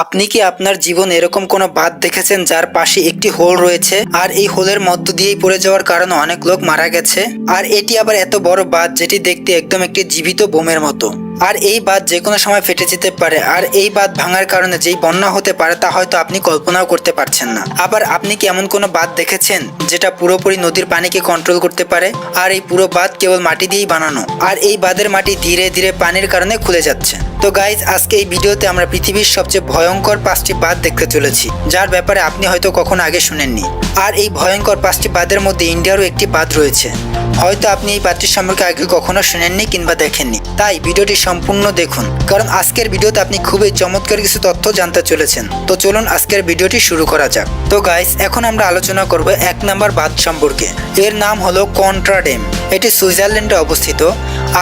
আপনি কি আপনার জীবনে এরকম কোনো বাঁধ দেখেছেন যার পাশে একটি হোল রয়েছে আর এই হোলের মধ্য দিয়েই পড়ে যাওয়ার কারণে অনেক লোক মারা গেছে? আর এটি আবার এত বড় বাঁধ যেটি দেখতে একদম একটি জীবিত বোমের মতো। আর এই বাঁধ যে কোনো সময় ফেটে যেতে পারে। আর এই বাঁধ ভাঙার কারণে যেই বন্যা হতে পারে তা হয়তো আপনি কল্পনাও করতে পারছেন না। আবার আপনি কি এমন কোনো বাঁধ দেখেছেন যেটা পুরোপুরি নদীর পানিকে কন্ট্রোল করতে পারে? আর এই পুরো বাঁধ কেবল মাটি দিয়েই বানানো, আর এই বাঁধের মাটি ধীরে ধীরে পানির কারণে খুলে যাচ্ছে। তো গাইজ, আজকে এই ভিডিওতে আমরা পৃথিবীর সবচেয়ে ভয়ঙ্কর 5টি বাঁধ দেখতে চলেছি, যার ব্যাপারে আপনি হয়তো কখনো আগে শুনেননি। আর এই ভয়ঙ্কর 5টি বাঁধের মধ্যে ইন্ডিয়ারও একটি বাঁধ রয়েছে। হয়তো আপনি এই বাঁধটির সম্পর্কে আগে কখনো শুনেননি কিংবা দেখেননি, তাই ভিডিওটি সম্পূর্ণ দেখুন, কারণ আজকের ভিডিওতে আপনি খুবই চমৎকার কিছু তথ্য জানতে চলেছেন। তো চলুন আজকের ভিডিওটি শুরু করা যাক। তো গাইজ, এখন আমরা আলোচনা করব 1 নম্বর বাঁধ সম্পর্কে। এর নাম হলো কন্ট্রা ড্যাম। এটি সুইজারল্যান্ডে অবস্থিত।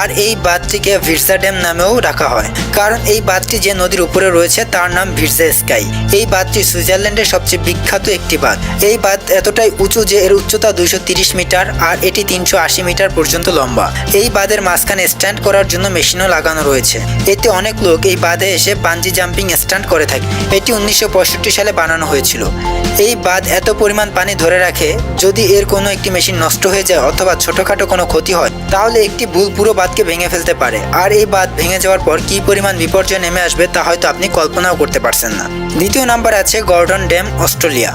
আর এই বাঁধটিকে ভিরজা ড্যাম নামেও ডাকা হয়, কারণ এই বাঁধটি যে নদীর উপরে রয়েছে তার নাম ভিরজা স্কাই। এই বাঁধটি সুইজারল্যান্ডের সবচেয়ে বিখ্যাত একটি বাঁধ। এই বাঁধ এতটাই উঁচু যে এর উচ্চতা 230 মিটার আর এটি 380 মিটার পর্যন্ত লম্বা। এই বাঁধের মাঝখানে স্ট্যান্ড করার জন্য মেশিনও লাগানো রয়েছে। এতে অনেক লোক এই বাঁধে এসে বানজি জাম্পিং স্ট্যান্ড করে থাকে। এটি 1965 সালে বানানো হয়েছিল। এই বাঁধ এত পরিমাণ পানি ধরে রাখে, যদি এর কোনো একটি মেশিন নষ্ট হয়ে যায় অথবা ছোটখাটো কোনো ক্ষতি হয় তাহলে একটি ভুল পুরো বাঁধকে ভেঙে ফেলতে পারে। আর এই বাঁধ ভেঙে যাওয়ার পর কী পরিমাণ বিপর্যয় নেমে আসবে তা হয়তো আপনি কল্পনাও করতে পারছেন না। দ্বিতীয় নাম্বার আছে গর্ডন ড্যাম, অস্ট্রেলিয়া।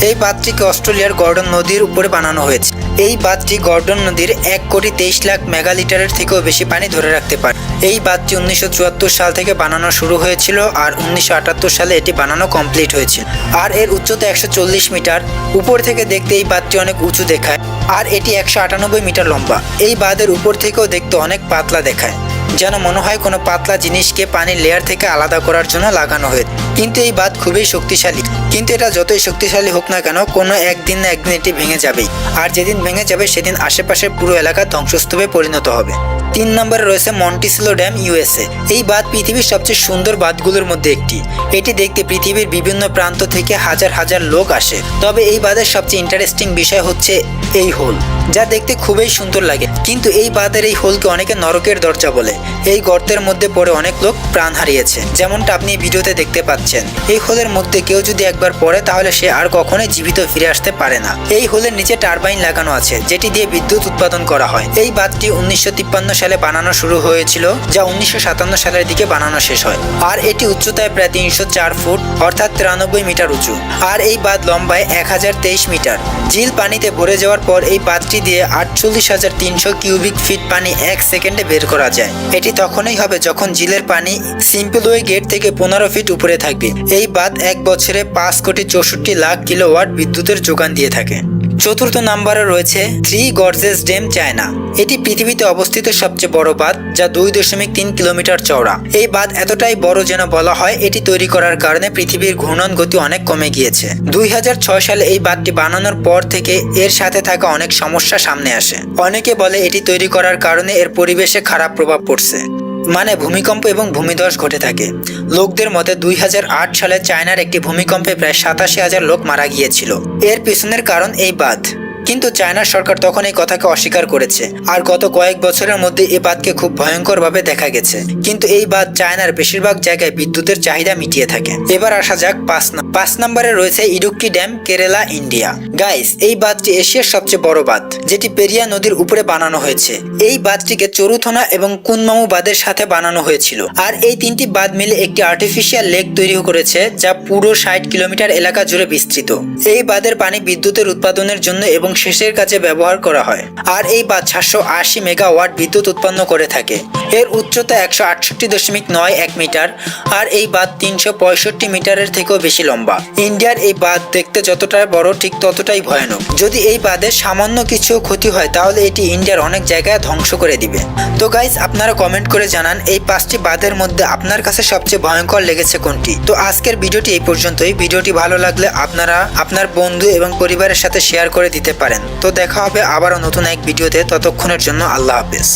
এই বাঁধটিকে অস্ট্রেলিয়ার গর্ডন নদীর উপরে বানানো হয়েছে। এই বাঁধটি গর্ডন নদীর 1,23,00,000 মেগালিটারের থেকেও বেশি পানি ধরে রাখতে পারে। এই বাঁধটি 1974 সাল থেকে বানানো শুরু হয়েছিল আর 1978 সালে এটি বানানো কমপ্লিট হয়েছিল। আর এর উচ্চতা 140 মিটার। উপর থেকে দেখতে এই বাঁধটি অনেক উঁচু দেখায় আর এটি 198 মিটার লম্বা। এই বাঁধের উপর থেকেও দেখতে অনেক পাতলা দেখায়, যেন মনে হয় কোনো পাতলা জিনিসকে পানির লেয়ার থেকে আলাদা করার জন্য লাগানো হয়েছে। কিন্তু এই বাঁধ খুবই শক্তিশালী। কিন্তু এটা যতই শক্তিশালী হোক না কেন, কোনো একদিন না একদিন এটি ভেঙে যাবেই। আর যেদিন ভেঙে যাবে সেদিন আশেপাশের পুরো এলাকা ধ্বংসস্তূপে পরিণত হবে। 3 নম্বরে রয়েছে মন্টিসেলো ড্যাম, ইউএসএ। এই বাঁধ পৃথিবীর সবচেয়ে সুন্দর বাঁধগুলোর মধ্যে একটি। এটি দেখতে পৃথিবীর বিভিন্ন প্রান্ত থেকে হাজার হাজার লোক আসে। তবে এই বাঁধের সবচেয়ে ইন্টারেস্টিং বিষয় হচ্ছে এই হোল, যা দেখতে খুবই সুন্দর লাগে। কিন্তু এই বাঁধের এই হোলকে অনেকে নরকের দরজা বলে। এই গর্তের মধ্যে পড়ে অনেক লোক প্রাণ হারিয়েছে, যেমনটা আপনি ভিডিওতে দেখতে পাচ্ছেন। এই হোলের মধ্যে কেউ যদি একবার পড়ে তাহলে সে আর কখনোই জীবিত ফিরে আসতে পারে না। এই হোলের নিচে টারবাইন লাগানো আছে, যেটি দিয়ে বিদ্যুৎ উৎপাদন করা হয়। এই বাঁধটি 1953 সালে বানানো শুরু হয়েছিল, যা 1957 সালের দিকে বানানো শেষ হয়। আর এটি উচ্চতায় প্রায় 304 ফুট অর্থাৎ 93 মিটার উঁচু। আর এই বাঁধ লম্বায় 1023 মিটার। ঝিল পানিতে ভরে যাওয়ার পর এই বাঁধটি দিয়ে 48,300 কিউবিক ফিট পানি 1 সেকেন্ডে বের করা যায়। এটি তখনই হবে যখন ঝিলের পানি সিম্পলওয়ে গেট থেকে 15 ফিট উপরে থাকবে। এই বাঁধ 1 বছরে 5,64,00,000 কিলোওয়াট বিদ্যুতের যোগান দিয়ে থাকে। চতুর্থ নম্বরে রয়েছে 3 গর্জেস ড্যাম, চায়না। এটি পৃথিবীতে অবস্থিত সবচেয়ে বড় বাঁধ, যা 2.3 কিলোমিটার চওড়া। এই বাঁধ এতটাই বড় যেন বলা হয় এটি তৈরি করার কারণে পৃথিবীর ঘূর্ণন গতি অনেক কমে গিয়েছে। 2006 সালে এই বাঁধটি বানানোর পর থেকে এর সাথে থাকা অনেক সমস্যা সামনে আসে। অনেকে বলে এটি তৈরি করার কারণে এর পরিবেশে খারাপ প্রভাব পড়ছে, মানে ভূমিকম্প এবং ভূমিধস ঘটে থাকে। লোকদের মতে 2008 সালে চায়নার একটি ভূমিকম্পে প্রায় 87,000 লোক মারা গিয়েছিল। এর পিছনের কারণ এই বাঁধ। কিন্তু চায়নার সরকার তখন এই কথাকে অস্বীকার করেছে। আর গত কয়েক বছরের মধ্যে এই বাঁধকে খুব ভয়ঙ্করভাবে দেখা গেছে। কিন্তু এই বাঁধ চায়নার বেশিরভাগ জায়গায় বিদ্যুতের চাহিদা মিটিয়ে থাকে। এবার আসা যাক 5 নম্বরে রয়েছে Idukki dam, Kerala, India. Guys, এই বাঁধটি এশিয়ার সবচেয়ে বড় বাঁধ, যেটি পেরিয়া নদীর উপরে বানানো হয়েছে। এই বাঁধটিকে চরুথনা এবং কুনমামু বাঁধের সাথে বানানো হয়েছিল। আর এই 3টি বাঁধ মিলে একটি আর্টিফিশিয়াল লেক তৈরি করেছে, যা পুরো 60 কিলোমিটার এলাকা জুড়ে বিস্তৃত। এই বাঁধের পানি বিদ্যুতের উৎপাদনের জন্য এবং সেচের কাজে ব্যবহার করা হয়। আর এই বাঁধ 780 মেগাওয়াট বিদ্যুৎ উৎপন্ন করে থাকে। এর উচ্চতা 168.91 মিটার। আর এই বাঁধ 365 মিটারের থেকেও বেশি লম্বা। ইন্ডিয়ার এই বাঁধ দেখতে যতটা বড় ঠিক ততটাই ভয়ানক। যদি এই বাঁধের সামান্য কিছু ক্ষতি হয় তাহলে এটি ইন্ডিয়ার অনেক জায়গায় ধ্বংস করে দিবে। তো গাইস, আপনারা কমেন্ট করে জানান এই 5টি বাঁধের মধ্যে আপনার কাছে সবচেয়ে ভয়ঙ্কর লেগেছে কোনটি। তো আজকের ভিডিওটি এই পর্যন্তই। ভিডিওটি ভালো লাগলে আপনারা আপনার বন্ধু এবং পরিবারের সাথে শেয়ার করে দিতে পারেন। তো দেখা হবে আবারও নতুন এক ভিডিওতে। ততক্ষণের জন্য আল্লাহ হাফেজ।